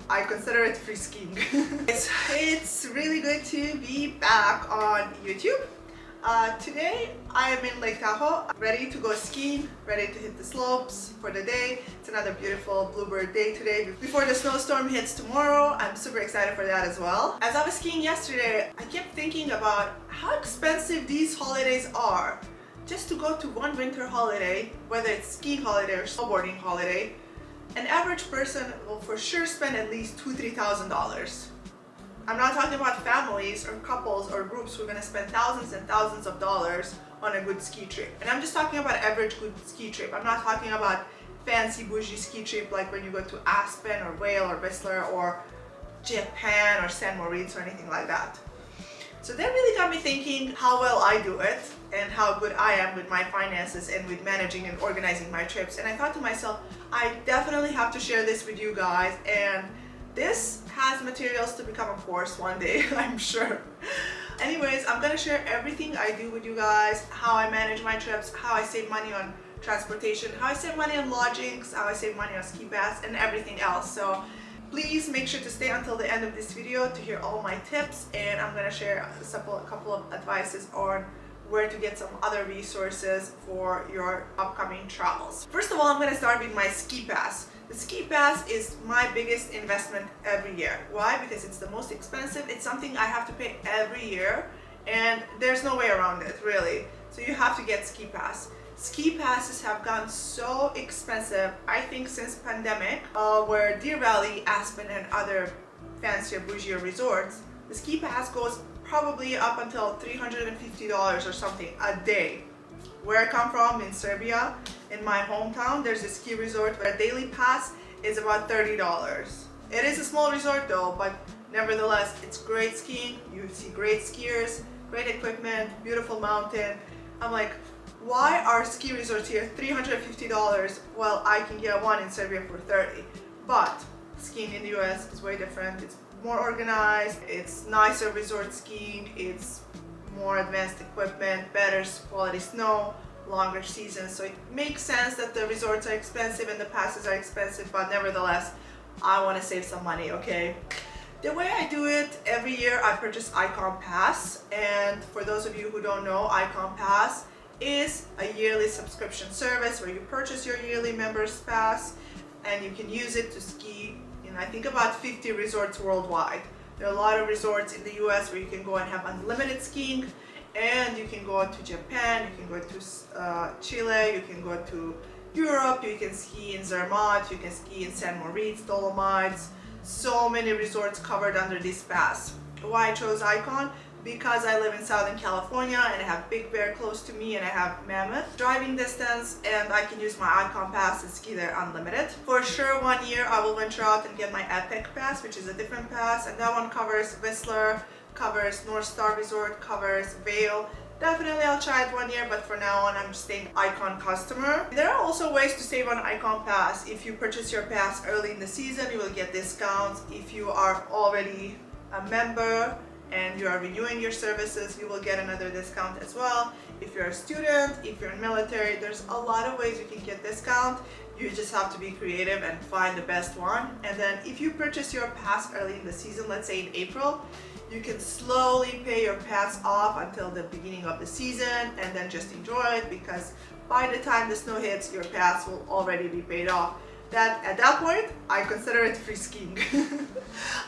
I consider it free skiing. It's really good to be back on YouTube. Today I am in Lake Tahoe, ready to go skiing, ready to hit the slopes for the day. It's another beautiful bluebird day today before the snowstorm hits tomorrow. I'm super excited for that as well. As I was skiing yesterday, I kept thinking about how expensive these holidays are. Just to go to one winter holiday, whether it's skiing holiday or snowboarding holiday, an average person will for sure spend at least $2,000–3,000. I'm not talking about families or couples or groups who are going to spend thousands and thousands of dollars on a good ski trip. And I'm just talking about average good ski trip. I'm not talking about fancy bougie ski trip like when you go to Aspen or Vail or Whistler or Japan or San Moritz or anything like that. So that really got me thinking how well I do it and how good I am with my finances and with managing and organizing my trips. And I thought to myself, I definitely have to share this with you guys, and this has materials to become a course one day, I'm sure. Anyways, I'm gonna share everything I do with you guys, how I manage my trips, how I save money on transportation, how I save money on lodgings, how I save money on ski pass, and everything else. So please make sure to stay until the end of this video to hear all my tips, and I'm gonna share a couple of advices on where to get some other resources for your upcoming travels. First of all, I'm gonna start with my ski pass. The ski pass is my biggest investment every year. Why? Because it's the most expensive. It's something I have to pay every year, and there's no way around it, really. So you have to get ski pass. Ski passes have gotten so expensive, I think since pandemic, where Deer Valley, Aspen, and other fancier, bougier resorts, the ski pass goes probably up until $350 or something a day. Where I come from in Serbia, in my hometown, there's a ski resort where a daily pass is about $30. It is a small resort though, but nevertheless, it's great skiing. You see great skiers, great equipment, beautiful mountain. I'm like, why are ski resorts here $350 while I can get one in Serbia for $30? But skiing in the US is way different. It's more organized, it's nicer resort skiing, it's more advanced equipment, better quality snow, longer seasons. So it makes sense that the resorts are expensive and the passes are expensive, but nevertheless, I want to save some money, okay? The way I do it, every year I purchase Ikon Pass, and for those of you who don't know, Ikon Pass is a yearly subscription service where you purchase your yearly members pass and you can use it to ski in, I think, about 50 resorts worldwide. There are a lot of resorts in the US where you can go and have unlimited skiing, and you can go to Japan, you can go to Chile, you can go to Europe, you can ski in Zermatt, you can ski in San Moritz, Dolomites. So many resorts covered under this pass. Why I chose Ikon? Because I live in Southern California and I have Big Bear close to me and I have Mammoth driving distance, and I can use my Ikon Pass and ski there unlimited. For sure, one year I will venture out and get my Epic Pass, which is a different pass, and that one covers Whistler, covers North Star Resort, covers Vail. Definitely I'll try it one year, but for now on I'm staying Ikon customer. There are also ways to save on Ikon Pass. If you purchase your pass early in the season, you will get discounts. If you are already a member and you are renewing your services, you will get another discount as well. If you're a student, if you're in military, there's a lot of ways you can get discount. You just have to be creative and find the best one. And then if you purchase your pass early in the season, let's say in April, you can slowly pay your pass off until the beginning of the season and then just enjoy it, because by the time the snow hits, your pass will already be paid off. At that point, I consider it free skiing.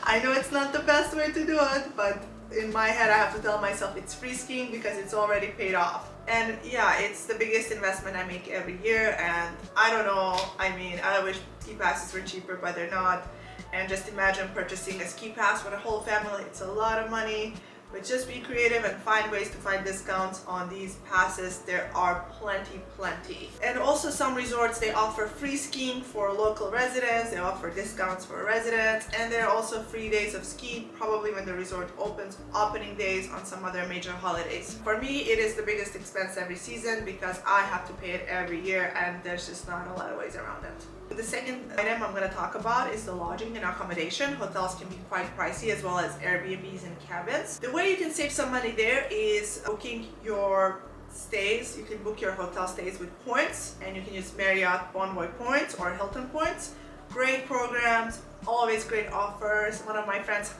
I know it's not the best way to do it, but in my head I have to tell myself it's free skiing because it's already paid off. And yeah, it's the biggest investment I make every year, and I don't know, I mean, I wish ski passes were cheaper, but they're not. And just imagine purchasing a ski pass for the whole family. It's a lot of money. But just be creative and find ways to find discounts on these passes. There are plenty. And also some resorts, they offer free skiing for local residents. They offer discounts for residents. And there are also free days of skiing, probably when the resort opens, opening days on some other major holidays. For me, it is the biggest expense every season because I have to pay it every year, and there's just not a lot of ways around it. The second item I'm going to talk about is the lodging and accommodation. Hotels can be quite pricey, as well as Airbnbs and cabins. The way you can save some money there is booking your stays. You can book your hotel stays with points, and you can use Marriott Bonvoy points or Hilton points. Great programs, always great offers. One of my friends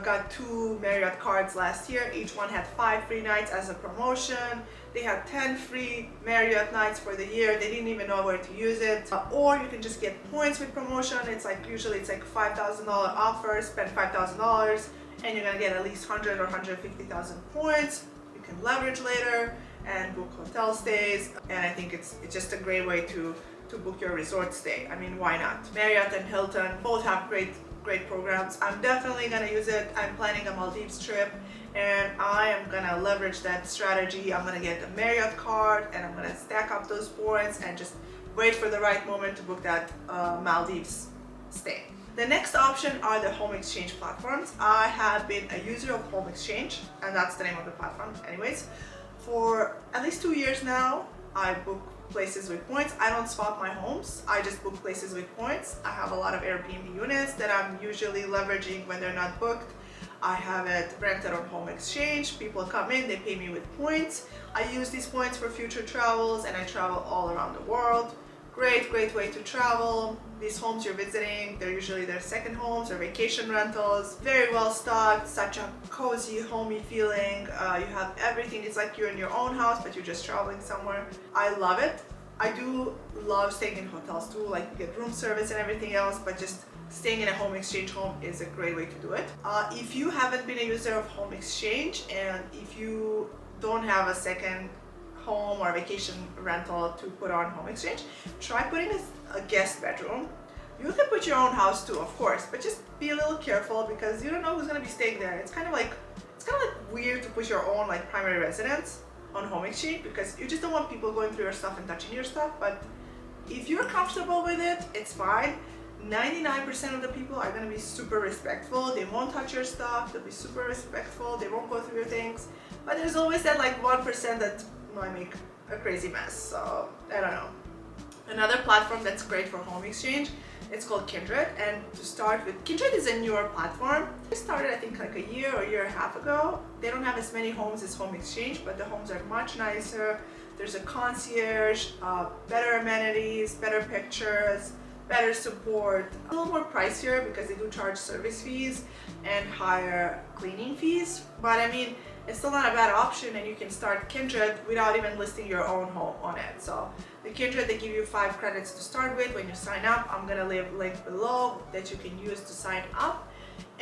got 2 Marriott cards last year. Each one had 5 free nights as a promotion. They had 10 free Marriott nights for the year. They didn't even know where to use it. Or you can just get points with promotion. It's like usually it's like $5,000 offer. Spend $5,000 and you're gonna get at least 100 or 150,000 points. You can leverage later and book hotel stays. And I think it's just a great way to book your resort stay. I mean, why not? Marriott and Hilton both have great programs. I'm definitely gonna use it. I'm planning a Maldives trip and I am gonna leverage that strategy. I'm gonna get the Marriott card and I'm gonna stack up those points and just wait for the right moment to book that Maldives stay. The next option are the HomeExchange platforms. I have been a user of HomeExchange, and that's the name of the platform anyways. For at least 2 years now, I book places with points. I don't swap my homes, I just book places with points. I have a lot of Airbnb units that I'm usually leveraging when they're not booked. I have it rented on HomeExchange. People come in, they pay me with points. I use these points for future travels and I travel all around the world. Great way to travel. These homes you're visiting, they're usually their second homes or vacation rentals. Very well stocked, such a cozy, homey feeling. You have everything. It's like you're in your own house, but you're just traveling somewhere. I love it. I do love staying in hotels too, like you get room service and everything else, but just staying in a HomeExchange home is a great way to do it. If you haven't been a user of HomeExchange and if you don't have a second home or vacation rental to put on HomeExchange, try putting a guest bedroom. You can put your own house too, of course, but just be a little careful because you don't know who's going to be staying there. It's kind of like weird to put your own like primary residence on HomeExchange because you just don't want people going through your stuff and touching your stuff. But if you're comfortable with it, it's fine. 99% of the people are going to be super respectful. They won't touch your stuff. They'll be super respectful. They won't go through your things. But there's always that like 1% that might make a crazy mess. So I don't know. Another platform that's great for HomeExchange, it's called Kindred. And to start with, Kindred is a newer platform. It started I think like a year or a year and a half ago. They don't have as many homes as HomeExchange, but the homes are much nicer. There's a concierge, better amenities, better pictures, better support. A little more pricier because they do charge service fees and higher cleaning fees. But I mean, it's still not a bad option, and you can start Kindred without even listing your own home on it. So the Kindred, they give you 5 credits to start with when you sign up. I'm gonna leave a link below that you can use to sign up,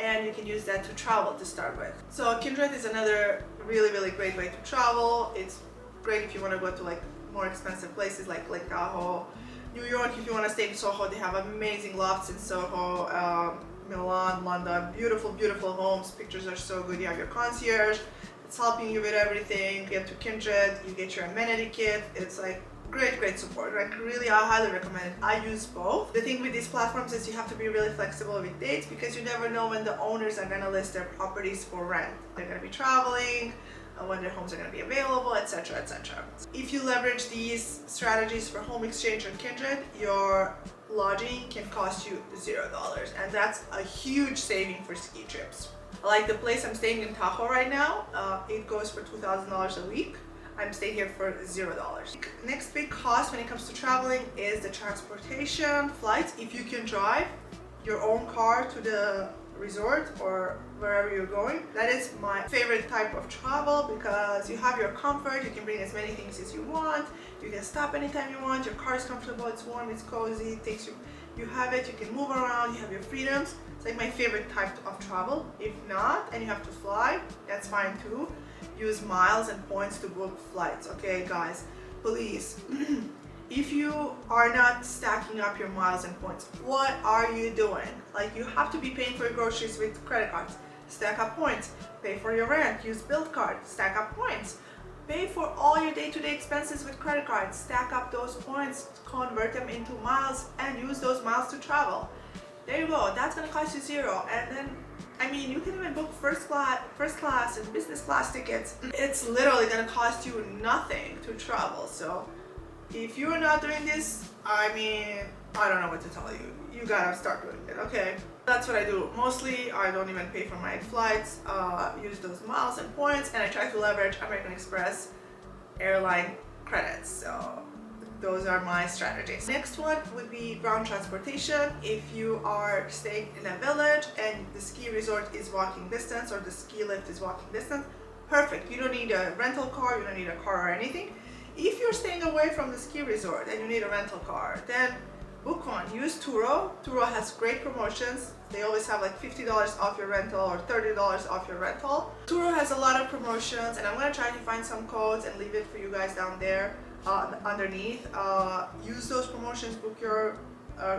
and you can use that to travel to start with. So Kindred is another really great way to travel. It's great if you want to go to like more expensive places like Lake Tahoe, New York. If you want to stay in Soho, they have amazing lofts in Soho, Milan, London, beautiful homes. Pictures are so good. You have your concierge, it's helping you with everything. You get to Kindred, you get your amenity kit. It's like great support. Like really, I highly recommend it. I use both. The thing with these platforms is you have to be really flexible with dates because you never know when the owners are gonna list their properties for rent. They're gonna be traveling, when their homes are going to be available, etc. If you leverage these strategies for HomeExchange or Kindred, your lodging can cost you $0, and that's a huge saving for ski trips. Like the place I'm staying in Tahoe right now, it goes for $2,000 a week. I'm staying here for $0. Next big cost when it comes to traveling is the transportation, flights. If you can drive your own car to the resort or wherever you're going, that is my favorite type of travel because you have your comfort. You can bring as many things as you want. You can stop anytime you want. Your car is comfortable, it's warm, it's cozy, it takes you have it, you can move around, you have your freedoms. It's like my favorite type of travel. If not, and you have to fly, that's fine too. Use miles and points to book flights. Okay guys, please. If you are not stacking up your miles and points, what are you doing? Like, you have to be paying for your groceries with credit cards. Stack up points. Pay for your rent. Use Bilt card. Stack up points. Pay for all your day-to-day expenses with credit cards. Stack up those points, convert them into miles, and use those miles to travel. There you go. That's gonna cost you $0. And then, I mean, you can even book first class and business class tickets. It's literally gonna cost you nothing to travel. So if you're not doing this, I mean, I don't know what to tell you. You gotta start doing it, okay? That's what I do. Mostly, I don't even pay for my flights, use those miles and points, and I try to leverage American Express airline credits. So those are my strategies. Next one would be ground transportation. If you are staying in a village and the ski resort is walking distance or the ski lift is walking distance, perfect. You don't need a rental car, you don't need a car or anything. If you're staying away from the ski resort and you need a rental car, then book one. Use Turo. Turo has great promotions. They always have like $50 off your rental or $30 off your rental. Turo has a lot of promotions, and I'm gonna try to find some codes and leave it for you guys down there underneath. Use those promotions, book your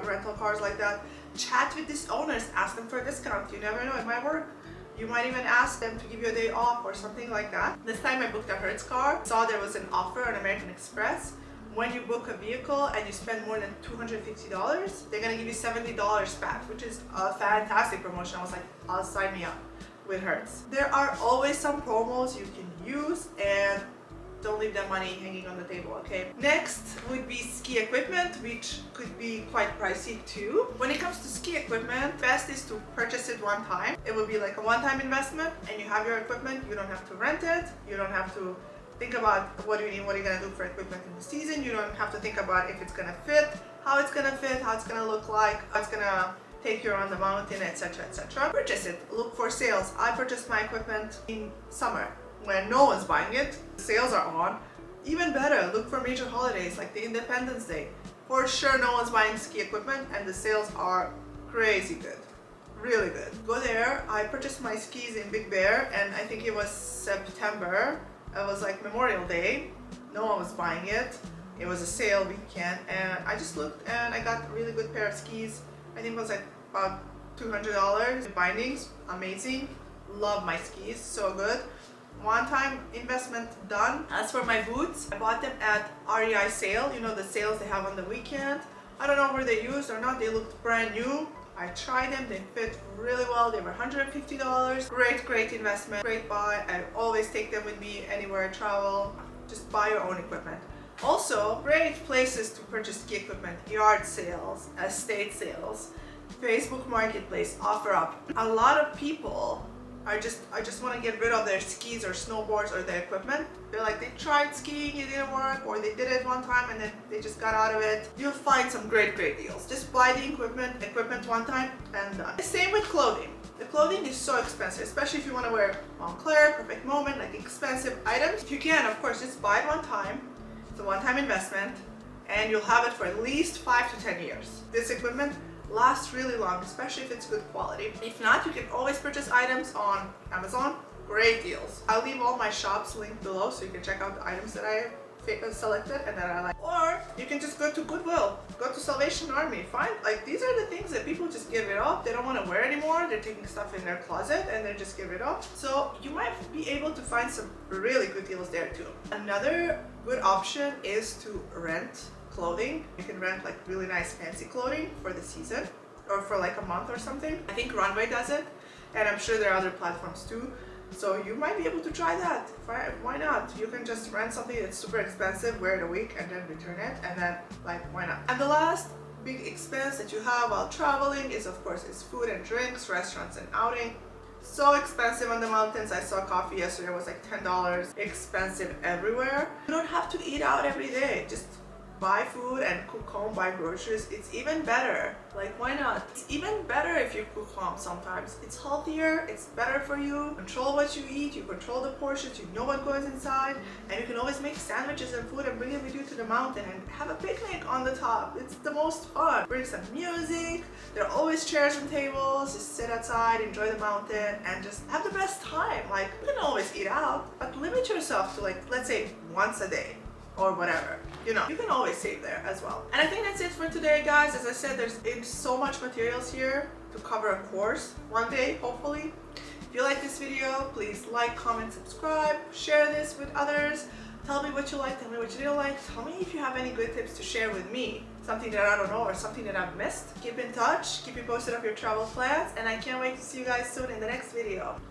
rental cars like that. Chat with these owners, ask them for a discount. You never know, it might work. You might even ask them to give you a day off or something like that. This time I booked a Hertz car. Saw there was an offer on American Express. When you book a vehicle and you spend more than $250, they're gonna give you $70 back, which is a fantastic promotion. I was like, I'll sign me up with Hertz. There are always some promos you can use, and don't leave that money hanging on the table, okay? Next would be ski equipment, which could be quite pricey too. When it comes to ski equipment, best is to purchase it one time. It will be like a one-time investment, and you have your equipment. You don't have to rent it. You don't have to think about what do you need, what are you gonna do for equipment in the season. You don't have to think about if it's gonna fit, how it's gonna fit, how it's gonna look like, how it's gonna take you around the mountain, etc., etc. Purchase it. Look for sales. I purchased my equipment in summer when no one's buying it. Sales are on. Even better, look for major holidays like the Independence Day. For sure no one's buying ski equipment and the sales are crazy good. Really good. Go there. I purchased my skis in Big Bear, and I think it was September. It was like Memorial Day. No one was buying it. It was a sale weekend, and I just looked and I got a really good pair of skis. I think it was like about $200. The bindings, amazing. Love my skis, so good. One-time investment done. As for my boots, I bought them at REI sale. You know, the sales they have on the weekend. I don't know where they used or not. They looked brand new. I tried them, they fit really well. They were $150. Great investment, great buy. I always take them with me anywhere I travel. Just buy your own equipment. Also, great places to purchase ski equipment: yard sales, estate sales, Facebook Marketplace, OfferUp. A lot of people I just want to get rid of their skis or snowboards or their equipment. They're like, they tried skiing, it didn't work, or they did it one time and then they just got out of it. You'll find some great deals. Just buy the equipment one time and done. The same with clothing. The clothing is so expensive, especially if you want to wear Montclair, Perfect Moment, like expensive items. If you can, of course, just buy it one time. It's a one-time investment, and you'll have it for at least 5 to 10 years. This equipment lasts really long, especially if it's good quality. If not, you can always purchase items on Amazon. Great deals. I'll leave all my shops linked below so you can check out the items that I selected and that I like. Or you can just go to Goodwill, go to Salvation Army, find, like, these are the things that people just give it up. They don't want to wear anymore. They're taking stuff in their closet and they just give it up. So you might be able to find some really good deals there too. Another good option is to rent clothing. You can rent like really nice fancy clothing for the season or for like a month or something. I think Runway does it, and I'm sure there are other platforms too. So you might be able to try that. Why not? You can just rent something that's super expensive, wear it a week, and then return it, and then, like, why not? And the last big expense that you have while traveling is, of course, food and drinks, restaurants and outing. So expensive on the mountains. I saw coffee yesterday, it was like $10. Expensive everywhere. You don't have to eat out every day. Just buy food and cook home, buy groceries. It's even better. Like, why not? It's even better if you cook home sometimes. It's healthier, it's better for you. Control what you eat, you control the portions, you know what goes inside, and you can always make sandwiches and food and bring it with you to the mountain and have a picnic on the top. It's the most fun. Bring some music. There are always chairs and tables. Just sit outside, enjoy the mountain, and just have the best time. Like, you can always eat out, but limit yourself to, like, let's say once a day or whatever. You know, you can always save there as well. And I think that's it for today, guys. As I said, there's so much materials here to cover a course one day, hopefully. If you like this video, please like, comment, subscribe, share this with others. Tell me what you like, tell me what you didn't like. Tell me if you have any good tips to share with me. Something that I don't know or something that I've missed. Keep in touch, keep me posted of your travel plans, and I can't wait to see you guys soon in the next video.